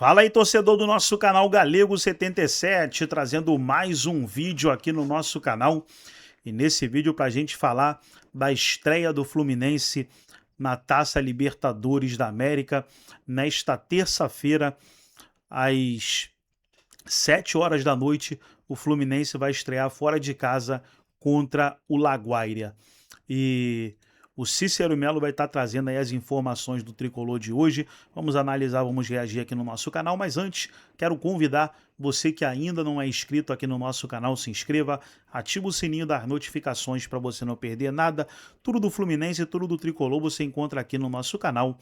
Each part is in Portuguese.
Fala aí, torcedor do nosso canal Galego 77, trazendo mais um vídeo aqui no nosso canal. E nesse vídeo para a gente falar da estreia do Fluminense na Taça Libertadores da América, nesta terça-feira, às 7 horas da noite, o Fluminense vai estrear fora de casa contra o Laguaira. E o Cícero Melo vai estar trazendo aí as informações do Tricolor de hoje. Vamos analisar, vamos reagir aqui no nosso canal. Mas antes, quero convidar você que ainda não é inscrito aqui no nosso canal, se inscreva, ativa o sininho das notificações para você não perder nada. Tudo do Fluminense, tudo do Tricolor você encontra aqui no nosso canal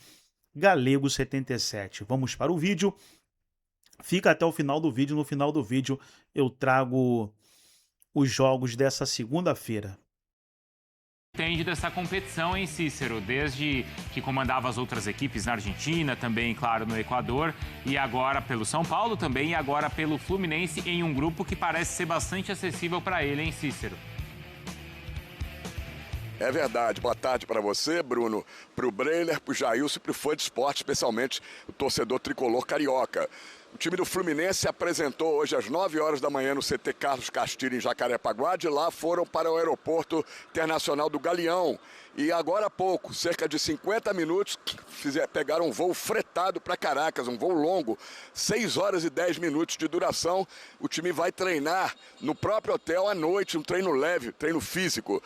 Galego 77. Vamos para o vídeo. Fica até o final do vídeo. No final do vídeo eu trago os jogos dessa segunda-feira. Entende dessa competição, hein, Cícero? Desde que comandava as outras equipes na Argentina, também, claro, no Equador, e agora pelo São Paulo também, e agora pelo Fluminense, em um grupo que parece ser bastante acessível para ele, hein, Cícero? É verdade. Boa tarde para você, Bruno, para o Breiler, para o Jailson e para o fã de esporte, especialmente o torcedor tricolor carioca. O time do Fluminense se apresentou hoje às 9 horas da manhã no CT Carlos Castilho, em Jacarepaguá. De lá foram para o Aeroporto Internacional do Galeão. E agora há pouco, cerca de 50 minutos, pegaram um voo fretado para Caracas, um voo longo, 6 horas e 10 minutos de duração. O time vai treinar no próprio hotel à noite, um treino leve, treino físico.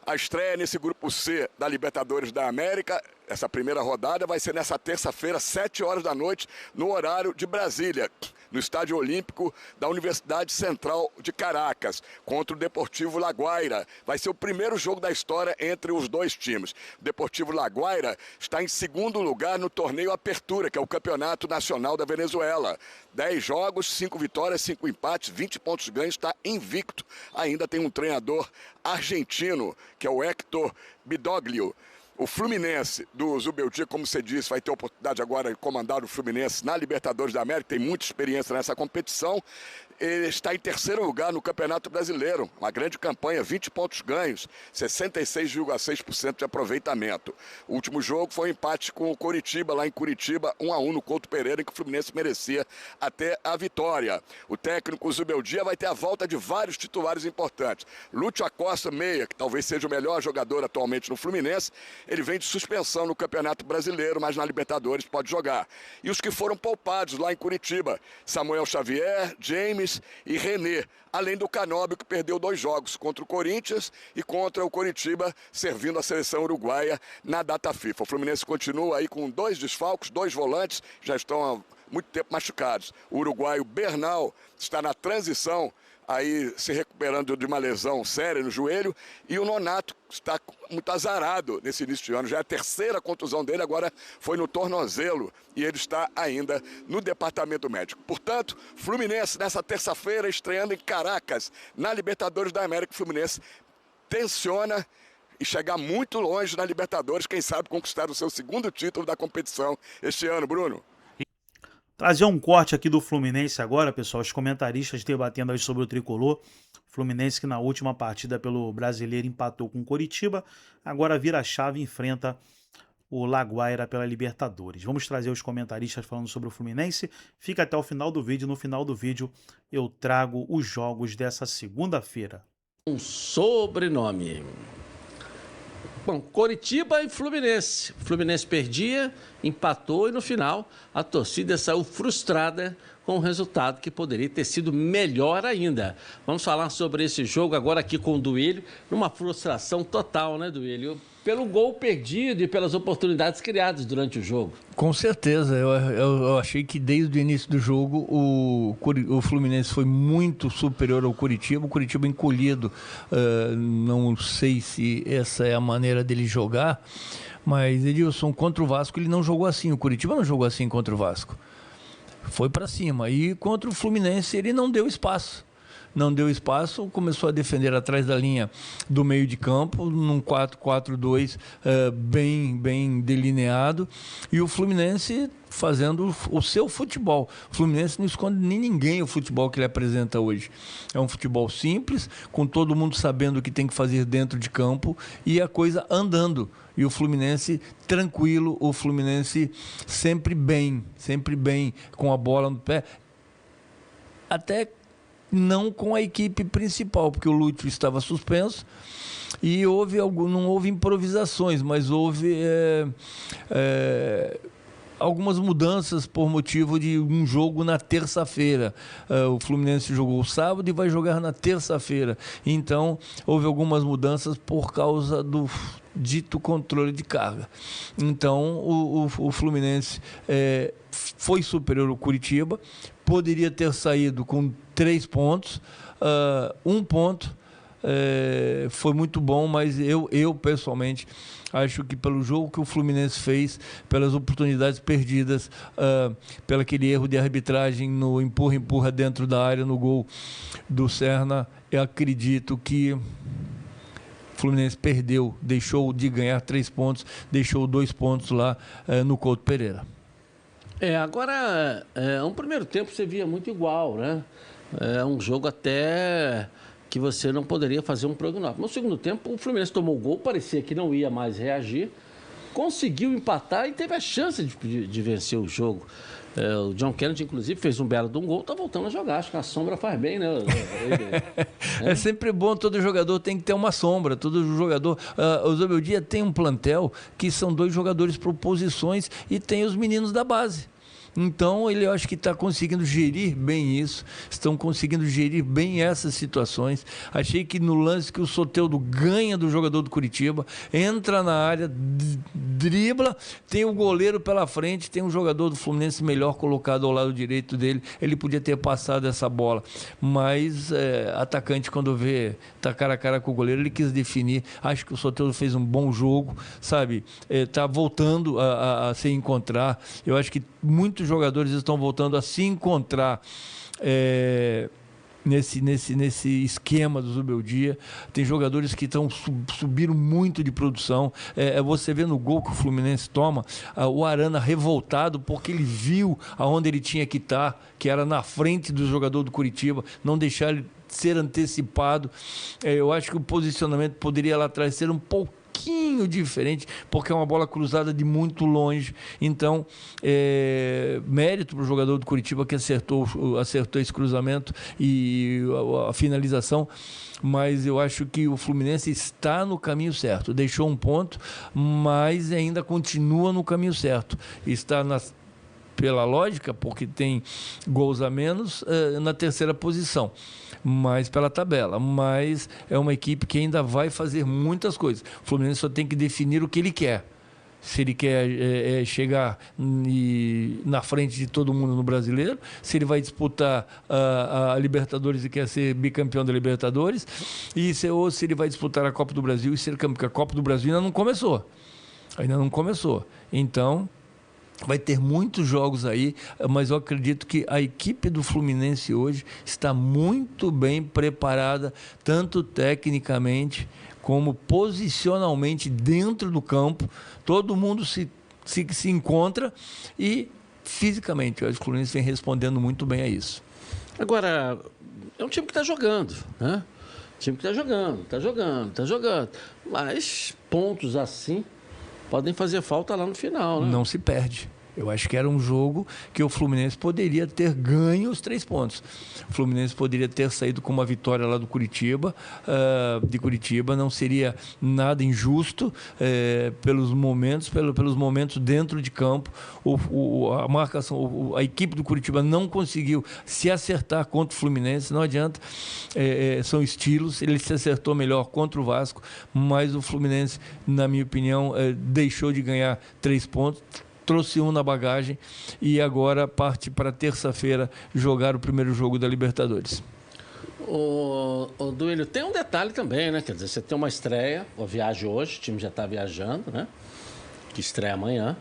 A estreia nesse grupo C da Libertadores da América, essa primeira rodada, vai ser nessa terça-feira, 7 horas da noite, no horário de Brasília, no Estádio Olímpico da Universidade Central de Caracas, contra o Deportivo Laguaira. Vai ser o primeiro jogo da história entre os dois times. O Deportivo Laguaira está em segundo lugar no torneio Apertura, que é o Campeonato Nacional da Venezuela. 10 jogos, 5 vitórias, 5 empates, 20 pontos ganhos, está invicto. Ainda tem um treinador argentino, que é o Héctor Bidoglio. O Fluminense do Zubeldia, como você disse, vai ter a oportunidade agora de comandar o Fluminense na Libertadores da América, tem muita experiência nessa competição. Ele está em terceiro lugar no Campeonato Brasileiro, uma grande campanha, 20 pontos ganhos, 66,6% de aproveitamento. O último jogo foi um empate com o Coritiba, lá em Curitiba, 1-1 no Couto Pereira, em que o Fluminense merecia até a vitória. O técnico Zubeldia vai ter a volta de vários titulares importantes. Lúcio Acosta, meia, que talvez seja o melhor jogador atualmente no Fluminense, ele vem de suspensão no Campeonato Brasileiro, mas na Libertadores pode jogar. E os que foram poupados lá em Curitiba, Samuel Xavier, James e René, além do Canóbio, que perdeu 2 jogos contra o Corinthians e contra o Coritiba, servindo a seleção uruguaia na data FIFA. O Fluminense continua aí com 2 desfalques, 2 volantes, já estão há muito tempo machucados. O uruguaio Bernal está na transição, aí se recuperando de uma lesão séria no joelho, e o Nonato está muito azarado nesse início de ano, já é a terceira contusão dele, agora foi no tornozelo, e ele está ainda no departamento médico. Portanto, Fluminense nessa terça-feira estreando em Caracas, na Libertadores da América. O Fluminense tensiona e chegar muito longe na Libertadores, quem sabe conquistar o seu segundo título da competição este ano, Bruno. Trazer um corte aqui do Fluminense agora, pessoal, os comentaristas debatendo aí sobre o Tricolor. Fluminense que na última partida pelo Brasileiro empatou com o Coritiba, agora vira a chave e enfrenta o Laguaira pela Libertadores. Vamos trazer os comentaristas falando sobre o Fluminense. Fica até o final do vídeo. No final do vídeo eu trago os jogos dessa segunda-feira. Um sobrenome. Bom, Coritiba e Fluminense. Fluminense perdia, empatou e no final a torcida saiu frustrada com um resultado que poderia ter sido melhor ainda. Vamos falar sobre esse jogo agora aqui com o Duílio, numa frustração total, né, Duílio? Pelo gol perdido e pelas oportunidades criadas durante o jogo. Com certeza, eu achei que desde o início do jogo o Fluminense foi muito superior ao Coritiba, o Coritiba encolhido, não sei se essa é a maneira dele jogar, mas Edilson, contra o Vasco ele não jogou assim, o Coritiba não jogou assim contra o Vasco, foi para cima, e contra o Fluminense ele não deu espaço. não deu espaço, começou a defender atrás da linha do meio de campo, num 4-4-2 bem delineado, e o Fluminense fazendo o seu futebol. O Fluminense não esconde nem ninguém o futebol que ele apresenta hoje. É um futebol simples, com todo mundo sabendo o que tem que fazer dentro de campo e a coisa andando. E o Fluminense tranquilo, o Fluminense sempre bem, com a bola no pé. Até não com a equipe principal, porque o Lúcio estava suspenso e não houve improvisações, mas houve algumas mudanças por motivo de um jogo na terça-feira. O Fluminense jogou sábado e vai jogar na terça-feira. Então, houve algumas mudanças por causa do dito controle de carga. Então, o Fluminense foi superior ao Curitiba, poderia ter saído com 3 pontos, 1 ponto. Foi muito bom, mas eu pessoalmente acho que pelo jogo que o Fluminense fez, pelas oportunidades perdidas, pelo aquele erro de arbitragem no empurra dentro da área, no gol do Serna, eu acredito que o Fluminense perdeu, deixou de ganhar 3 pontos, deixou 2 pontos lá no Couto Pereira. Agora, um primeiro tempo você via muito igual, né? É um jogo até que você não poderia fazer um prognóstico. No segundo tempo, o Fluminense tomou o gol, parecia que não ia mais reagir, conseguiu empatar e teve a chance de vencer o jogo. O John Kennedy, inclusive, fez um belo de um gol, tá voltando a jogar. Acho que a sombra faz bem, né? É sempre bom, todo jogador tem que ter uma sombra, todo jogador... O Zubeldia tem um plantel que são 2 jogadores por posições e tem os meninos da base. Então, eu acho que está conseguindo gerir bem isso, estão conseguindo gerir bem essas situações. Achei que no lance que o Soteldo ganha do jogador do Curitiba, entra na área, dribla, tem o goleiro pela frente, tem um jogador do Fluminense melhor colocado ao lado direito dele, ele podia ter passado essa bola. Mas, atacante, quando vê, tá cara a cara com o goleiro, ele quis definir. Acho que o Soteldo fez um bom jogo, sabe? Tá voltando a se encontrar. Eu acho que muitos jogadores estão voltando a se encontrar nesse esquema do Zubeldia. Tem jogadores que subiram muito de produção. Você vê no gol que o Fluminense toma, o Arana revoltado porque ele viu aonde ele tinha que estar, que era na frente do jogador do Curitiba, não deixar ele ser antecipado. Eu acho que o posicionamento poderia lá atrás ser um pouquinho diferente, porque é uma bola cruzada de muito longe. Então, mérito para o jogador do Curitiba que acertou esse cruzamento e a finalização, mas eu acho que o Fluminense está no caminho certo, deixou um ponto, mas ainda continua no caminho certo, está pela lógica, porque tem gols a menos, na terceira posição, mas pela tabela. Mas é uma equipe que ainda vai fazer muitas coisas. O Fluminense só tem que definir o que ele quer. Se ele quer chegar na frente de todo mundo no Brasileiro, se ele vai disputar a Libertadores e quer ser bicampeão da Libertadores, ou se ele vai disputar a Copa do Brasil e ser campeão, porque a Copa do Brasil ainda não começou. Então, vai ter muitos jogos aí, mas eu acredito que a equipe do Fluminense hoje está muito bem preparada, tanto tecnicamente como posicionalmente dentro do campo. Todo mundo se encontra e fisicamente. Eu acho que o Fluminense vem respondendo muito bem a isso. Agora, é um time que está jogando, né? Time que está jogando. Mas pontos assim podem fazer falta lá no final, né? Não se perde. Eu acho que era um jogo que o Fluminense poderia ter ganho os 3 pontos. O Fluminense poderia ter saído com uma vitória lá do Curitiba, não seria nada injusto pelos momentos dentro de campo. A marcação, a equipe do Curitiba não conseguiu se acertar contra o Fluminense, não adianta, são estilos, ele se acertou melhor contra o Vasco, mas o Fluminense, na minha opinião, deixou de ganhar 3 pontos, trouxe um na bagagem e agora parte para terça-feira jogar o primeiro jogo da Libertadores. O Duílio, tem um detalhe também, né? Quer dizer, você tem uma estreia, a viagem hoje, o time já está viajando, né? Que estreia amanhã.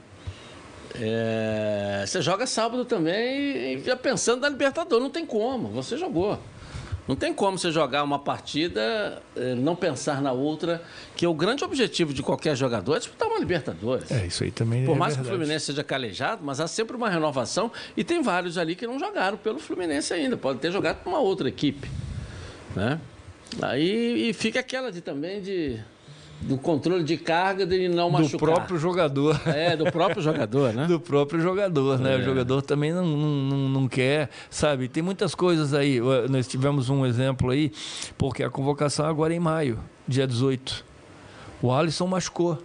Você joga sábado também e já pensando na Libertadores, não tem como, você jogou. Não tem como você jogar uma partida, não pensar na outra, que o grande objetivo de qualquer jogador é disputar uma Libertadores. Isso aí também Por é mais que o verdade. Fluminense seja calejado, mas há sempre uma renovação e tem vários ali que não jogaram pelo Fluminense ainda, podem ter jogado por uma outra equipe, né? Aí e fica aquela do controle de carga de não machucar. Do próprio jogador. Do próprio jogador, né? Do próprio jogador, né? O jogador também não quer, sabe? Tem muitas coisas aí. Nós tivemos um exemplo aí, porque a convocação agora é em maio, dia 18. O Alisson machucou.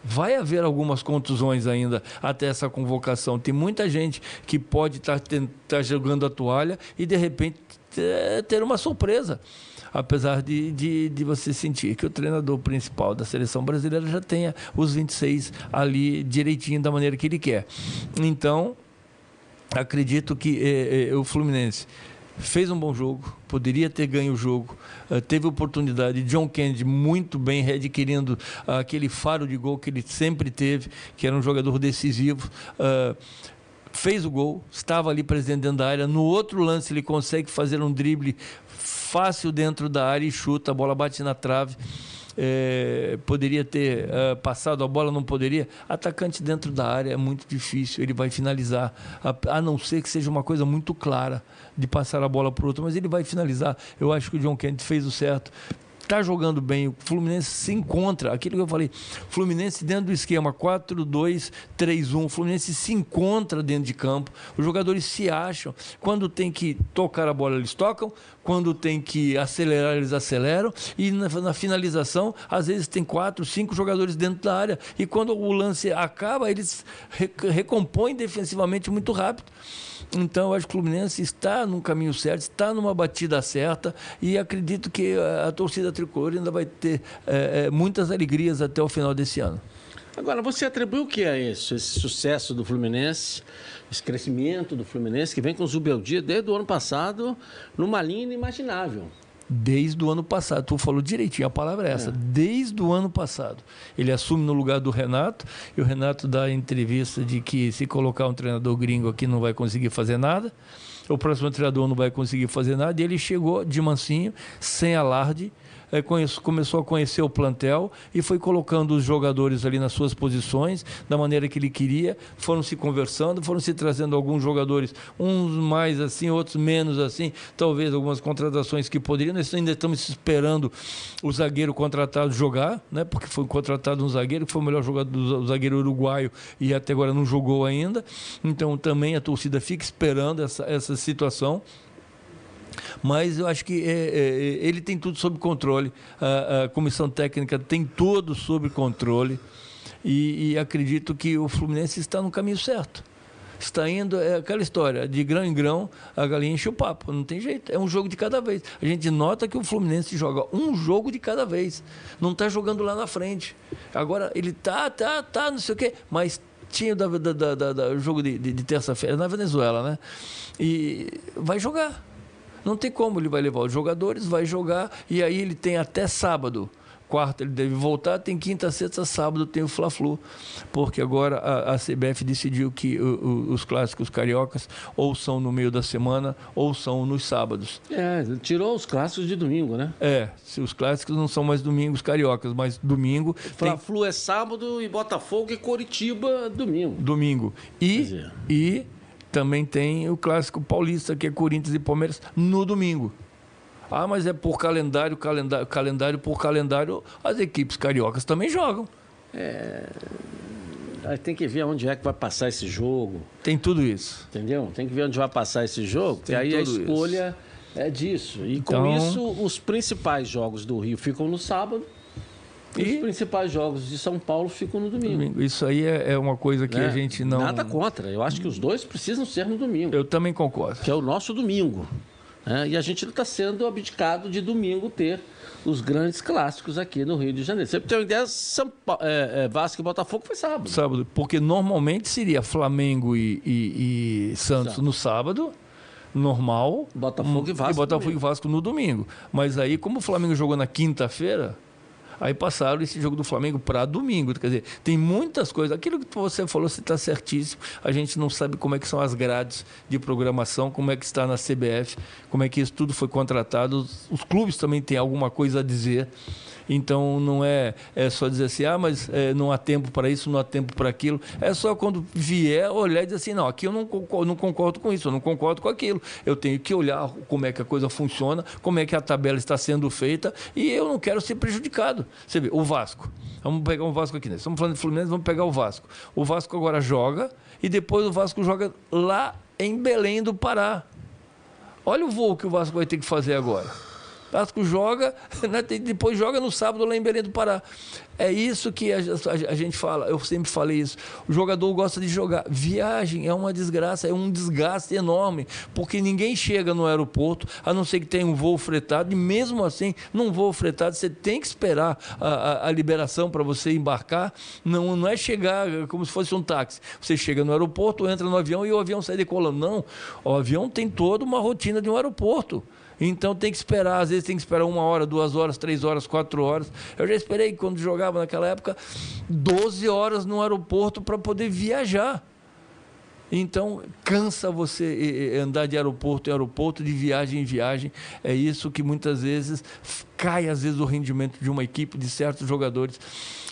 Vai haver algumas contusões ainda até essa convocação. Tem muita gente que pode estar jogando a toalha e, de repente, ter uma surpresa. Apesar de você sentir que o treinador principal da seleção brasileira já tenha os 26 ali direitinho da maneira que ele quer. Então, acredito que o Fluminense fez um bom jogo, poderia ter ganho o jogo, teve oportunidade. John Kennedy muito bem readquirindo aquele faro de gol que ele sempre teve, que era um jogador decisivo. Fez o gol, estava ali presente dentro da área. No outro lance ele consegue fazer um drible fácil dentro da área e chuta, a bola bate na trave. Poderia ter passado a bola, não poderia. Atacante dentro da área é muito difícil, ele vai finalizar, a não ser que seja uma coisa muito clara de passar a bola para o outro, mas ele vai finalizar. Eu acho que o John Kennedy fez o certo. Está jogando bem, o Fluminense se encontra, aquilo que eu falei, Fluminense dentro do esquema 4-2-3-1, o Fluminense se encontra dentro de campo, os jogadores se acham, quando tem que tocar a bola eles tocam, quando tem que acelerar eles aceleram, e na finalização às vezes tem 4, 5 jogadores dentro da área, e quando o lance acaba eles recompõem defensivamente muito rápido. Então, eu acho que o Fluminense está num caminho certo, está numa batida certa e acredito que a torcida tricolor ainda vai ter muitas alegrias até o final desse ano. Agora, você atribui o que a isso? Esse sucesso do Fluminense, esse crescimento do Fluminense, que vem com o Zubeldia desde o ano passado, numa linha inimaginável. Desde o ano passado, tu falou direitinho, a palavra é essa, desde o ano passado. Ele assume no lugar do Renato, e o Renato dá a entrevista de que se colocar um treinador gringo aqui não vai conseguir fazer nada, o próximo treinador não vai conseguir fazer nada, e ele chegou de mansinho, sem alarde, começou a conhecer o plantel e foi colocando os jogadores ali nas suas posições, da maneira que ele queria, foram se conversando, foram se trazendo alguns jogadores, uns mais assim, outros menos assim, talvez algumas contratações que poderiam, nós ainda estamos esperando o zagueiro contratado jogar, né? Porque foi contratado um zagueiro, que foi o melhor jogador do zagueiro uruguaio e até agora não jogou ainda, então também a torcida fica esperando essa situação. Mas eu acho que ele tem tudo sob controle, a comissão técnica tem tudo sob controle e acredito que o Fluminense está no caminho certo. Está indo, aquela história, de grão em grão, a galinha enche o papo, não tem jeito, é um jogo de cada vez. A gente nota que o Fluminense joga um jogo de cada vez, não está jogando lá na frente. Agora ele tá, não sei o quê, mas tinha o jogo de terça-feira na Venezuela, né? E vai jogar. Não tem como, ele vai levar os jogadores, vai jogar, e aí ele tem até sábado. Quarta ele deve voltar, tem quinta, sexta, sábado tem o Fla-Flu. Porque agora a CBF decidiu que os clássicos cariocas ou são no meio da semana ou são nos sábados. Tirou os clássicos de domingo, né? Se os clássicos não são mais domingos cariocas, mas domingo... Fla-Flu é sábado e Botafogo e Coritiba domingo. Domingo. E também tem o clássico paulista, que é Corinthians e Palmeiras, no domingo. Mas é por calendário por calendário, as equipes cariocas também jogam. Aí tem que ver onde é que vai passar esse jogo. Tem tudo isso. Entendeu? Tem que ver onde vai passar esse jogo, porque aí a escolha é disso. E com isso, os principais jogos do Rio ficam no sábado. E os principais jogos de São Paulo ficam no domingo. Isso aí é uma coisa que a gente não... Nada contra. Eu acho que os dois precisam ser no domingo. Eu também concordo. Que é o nosso domingo. E a gente não está sendo abdicado de domingo ter os grandes clássicos aqui no Rio de Janeiro. Você tem uma ideia, Vasco e Botafogo foi sábado. Sábado, porque normalmente seria Flamengo e Santos no sábado, normal. Botafogo e Vasco. E Botafogo e Vasco no domingo. Mas aí, como o Flamengo jogou na quinta-feira... Aí passaram esse jogo do Flamengo para domingo. Quer dizer, tem muitas coisas. Aquilo que você falou, você está certíssimo. A gente não sabe como é que são as grades de programação, como é que está na CBF, como é que isso tudo foi contratado. Os clubes também têm alguma coisa a dizer. Então não é só dizer assim, mas não há tempo para isso, não há tempo para aquilo. É só quando vier olhar e dizer assim, não, aqui eu não concordo com isso, eu não concordo com aquilo. Eu tenho que olhar como é que a coisa funciona, como é que a tabela está sendo feita e eu não quero ser prejudicado. Você vê, o Vasco. Vamos pegar um Vasco aqui, né? Estamos falando de Fluminense, vamos pegar o Vasco. O Vasco agora joga e depois o Vasco joga lá em Belém do Pará. Olha o voo que o Vasco vai ter que fazer agora. O Vasco joga, né, depois joga no sábado lá em Belém do Pará. É isso que a gente fala, eu sempre falei isso. O jogador gosta de jogar. Viagem é uma desgraça, é um desgaste enorme, porque ninguém chega no aeroporto, a não ser que tenha um voo fretado, e mesmo assim, num voo fretado, você tem que esperar a liberação para você embarcar. Não é chegar como se fosse um táxi. Você chega no aeroporto, entra no avião e o avião sai decolando. Não, o avião tem toda uma rotina de um aeroporto. Então tem que esperar, às vezes tem que esperar 1 hora, 2 horas, 3 horas, 4 horas. Eu já esperei, quando jogava naquela época, 12 horas no aeroporto para poder viajar. Então cansa você andar de aeroporto em aeroporto, de viagem em viagem. É isso que muitas vezes cai, às vezes, o rendimento de uma equipe, de certos jogadores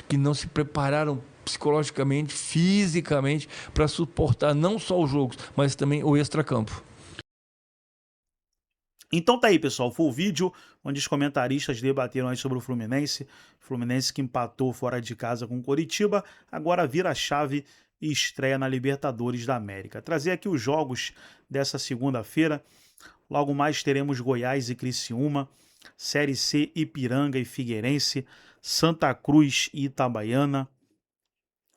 que não se prepararam psicologicamente, fisicamente, para suportar não só os jogos, mas também o extracampo. Então tá aí, pessoal, foi o vídeo onde os comentaristas debateram aí sobre o Fluminense que empatou fora de casa com o Coritiba, agora vira a chave e estreia na Libertadores da América. Trazer aqui os jogos dessa segunda-feira, logo mais teremos Goiás e Criciúma, Série C Ipiranga e Figueirense, Santa Cruz e Itabaiana,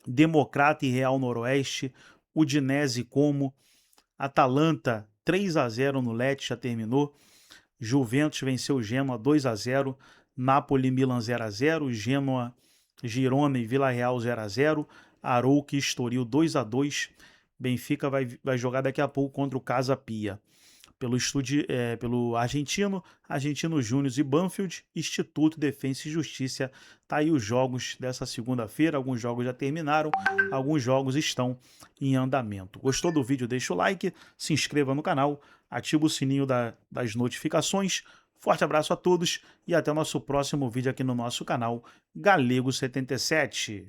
Democrata e Real Noroeste, Udinese e Como, Atalanta 3-0 no Lecce, já terminou. Juventus venceu o Genoa 2-0, Napoli e Milan 0-0, Genoa, Girona e Vila Real 0-0, Arouca e Estoril 2-2, Benfica vai jogar daqui a pouco contra o Casa Pia. Pelo Argentino Júnior e Banfield, Instituto Defensa e Justiça. Tá aí os jogos dessa segunda-feira, alguns jogos já terminaram, alguns jogos estão em andamento. Gostou do vídeo? Deixa o like, se inscreva no canal, ativa o sininho das notificações. Forte abraço a todos e até o nosso próximo vídeo aqui no nosso canal Galego 77.